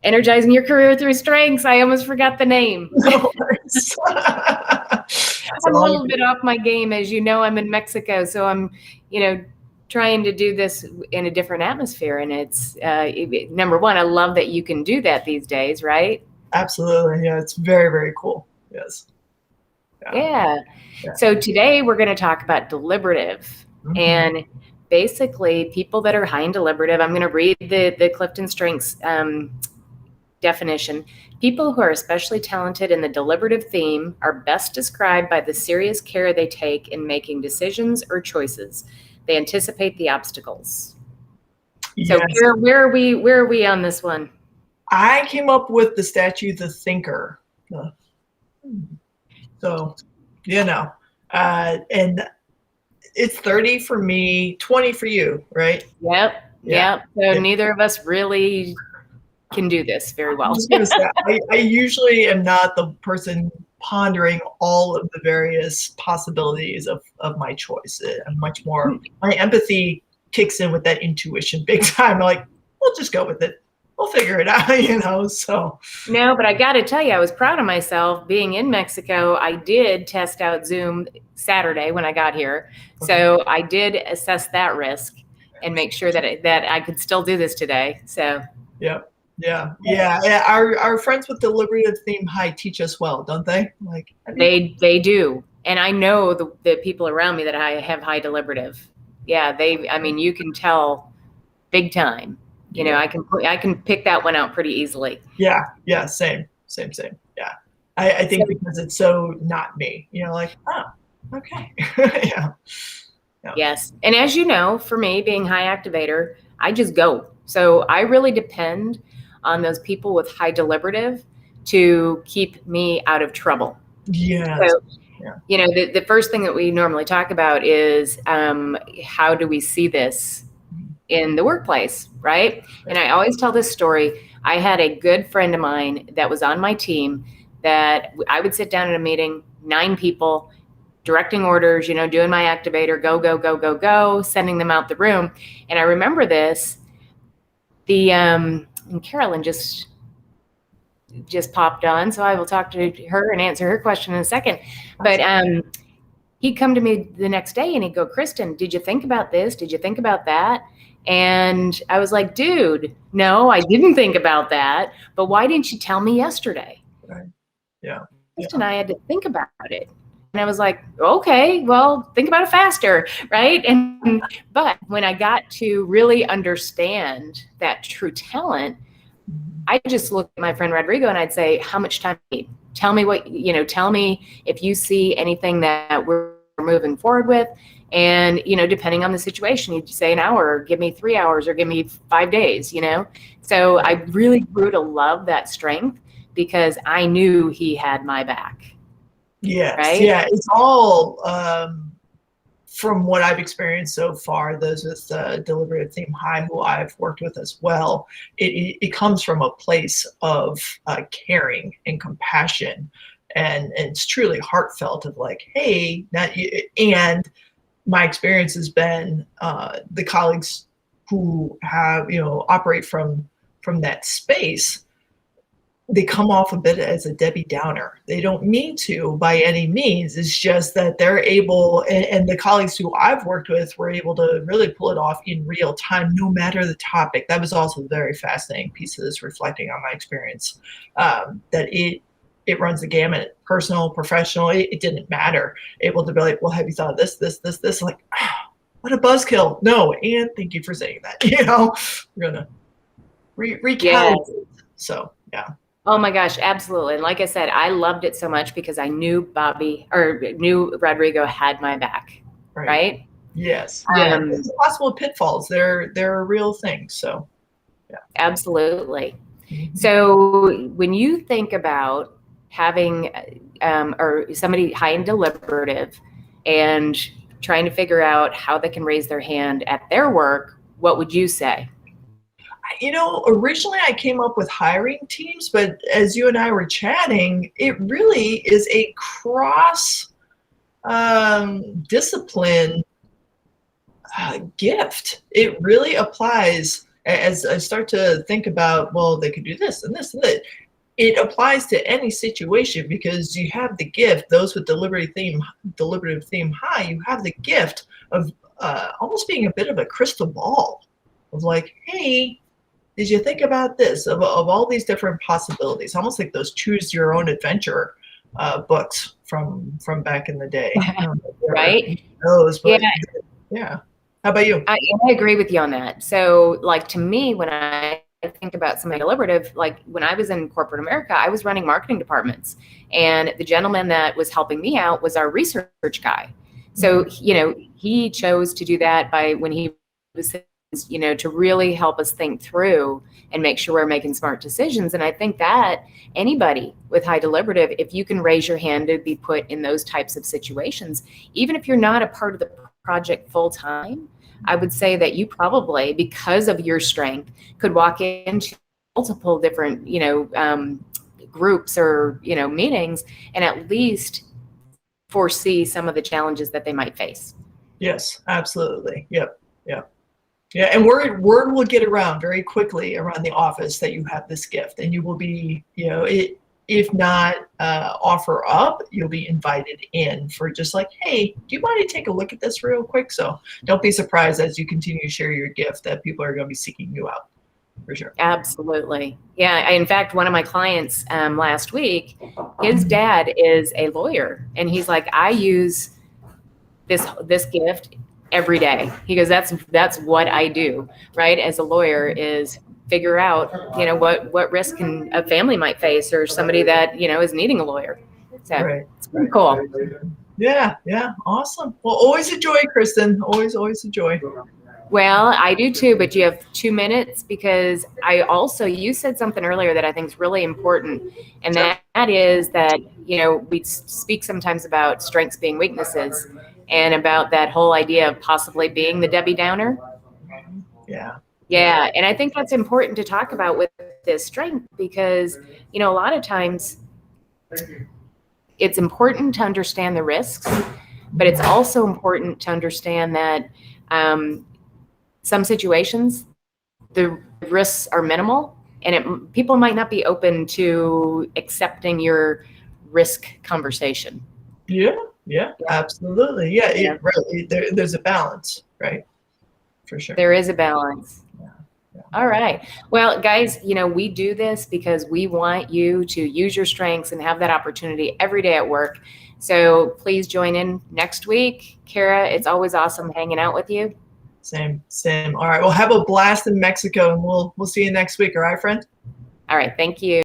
Energizing Your Career Through Strengths. I almost forgot the name. No worries. I'm a little bit off my game. As you know, I'm in Mexico, so I'm, trying to do this in a different atmosphere. And it's, number one, I love that you can do that these days, right? Absolutely. Yeah, it's very, very cool. Yes. Yeah. So today we're going to talk about deliberative. Mm-hmm. And basically people that are high in deliberative, I'm going to read the Clifton Strengths definition. People who are especially talented in the deliberative theme are best described by the serious care they take in making decisions or choices. They anticipate the obstacles. Yes. So where are we on this one? I came up with the statue, the thinker. So, and it's 30 for me, 20 for you, right? Yep. So neither of us really can do this very well. I was going to say, I usually am not the person pondering all of the various possibilities of my choice. I'm much more, my empathy kicks in with that intuition big time. I'm like, we'll just go with it. We'll figure it out, so. No, but I got to tell you, I was proud of myself being in Mexico. I did test out Zoom Saturday when I got here. Okay. So I did assess that risk and make sure that I could still do this today. So. Yeah. Our friends with deliberative theme high teach us well, don't they? Like they do, and I know the people around me that I have high deliberative. Yeah, you can tell big time. I can pick that one out pretty easily. Yeah, same. Yeah, I think because it's so not me. Like, oh, okay. Yeah. Yes, and as you know, for me being high activator, I just go. So I really depend on those people with high deliberative to keep me out of trouble. Yeah. So, the first thing that we normally talk about is how do we see this in the workplace, right? And I always tell this story. I had a good friend of mine that was on my team that I would sit down at a meeting, 9 people, directing orders, doing my activator, go, sending them out the room. And I remember this. And Carolyn just popped on, so I will talk to her and answer her question in a second. But he'd come to me the next day and he'd go, Kristen, did you think about this? Did you think about that? And I was like, dude, no, I didn't think about that. But why didn't you tell me yesterday? Right. Yeah. And I had to think about it. And I was like, okay, well, think about it faster, right? But when I got to really understand that true talent, I just looked at my friend Rodrigo and I'd say, how much time do you need? Tell me tell me if you see anything that we're moving forward with. And, depending on the situation, you'd say an hour, or give me 3 hours, or give me 5 days, So I really grew to love that strength because I knew he had my back. Yes. Right? Yeah. It's all, from what I've experienced so far, those with deliberative theme high who I've worked with as well, it comes from a place of caring and compassion, and it's truly heartfelt of like, hey, and my experience has been the colleagues who have, operate from that space, they come off a bit as a Debbie Downer. They don't mean to by any means. It's just that they're able, and the colleagues who I've worked with were able to really pull it off in real time, no matter the topic. That was also a very fascinating piece of this, reflecting on my experience, that it runs the gamut, personal, professional, it didn't matter. Able to be like, well, have you thought of this? Like, oh, what a buzzkill. No, and thank you for saying that. We're going to recount. So, yeah. Oh my gosh, absolutely. And like I said, I loved it so much because I knew Rodrigo had my back, right? Yes. Yeah. It's possible pitfalls. They're a real thing. So, yeah. Absolutely. Mm-hmm. So when you think about having or somebody high in deliberative and trying to figure out how they can raise their hand at their work, what would you say? Originally I came up with hiring teams, but as you and I were chatting, it really is a cross discipline gift. It really applies. as I start to think about, well, they could do this and this and that, it applies to any situation because you have the gift, those with deliberative theme high, you have the gift of almost being a bit of a crystal ball of like, hey, did you think about this? Of all these different possibilities, almost like those choose your own adventure books from back in the day. Right? Those, but Yeah. yeah. How about you? I agree with you on that. So, like, to me, when I think about somebody deliberative, like when I was in corporate America, I was running marketing departments, and the gentleman that was helping me out was our research guy. So, you know, he chose to do that by when he was, you know, to really help us think through and make sure we're making smart decisions. And I think that anybody with high deliberative, if you can raise your hand to be put in those types of situations, even if you're not a part of the project full time, I would say that you probably, because of your strength, could walk into multiple different, you know, groups or, you know, meetings and at least foresee some of the challenges that they might face. Yes, absolutely. Yep. Yep. Yeah, and word will get around very quickly around the office that you have this gift, and you will be, you know, if not offer up, you'll be invited in for just like, hey, do you mind to take a look at this real quick? So don't be surprised as you continue to share your gift that people are going to be seeking you out, for sure. Absolutely. Yeah. In fact, one of my clients last week, his dad is a lawyer, and he's like, I use this gift every day. He goes, that's what I do, right? As a lawyer, is figure out, you know, what risk can a family might face, or somebody that, you know, is needing a lawyer. So it's pretty cool. Yeah, yeah, awesome. Well, always a joy, Kristen. Always a joy. Well, I do too, but you have 2 minutes, because I also, you said something earlier that I think is really important. And that is that, you know, we speak sometimes about strengths being weaknesses, and about that whole idea of possibly being the Debbie Downer. Yeah. Yeah. And I think that's important to talk about with this strength, because, you know, a lot of times it's important to understand the risks, but it's also important to understand that some situations, the risks are minimal, and people might not be open to accepting your risk conversation. Yeah, absolutely. Yeah, really, there's a balance, right? For sure. There is a balance. Yeah. All right. Well, guys, you know, we do this because we want you to use your strengths and have that opportunity every day at work. So please join in next week. Kara, it's always awesome hanging out with you. Same. All right. Well, have a blast in Mexico, and we'll see you next week. All right, friend? All right. Thank you.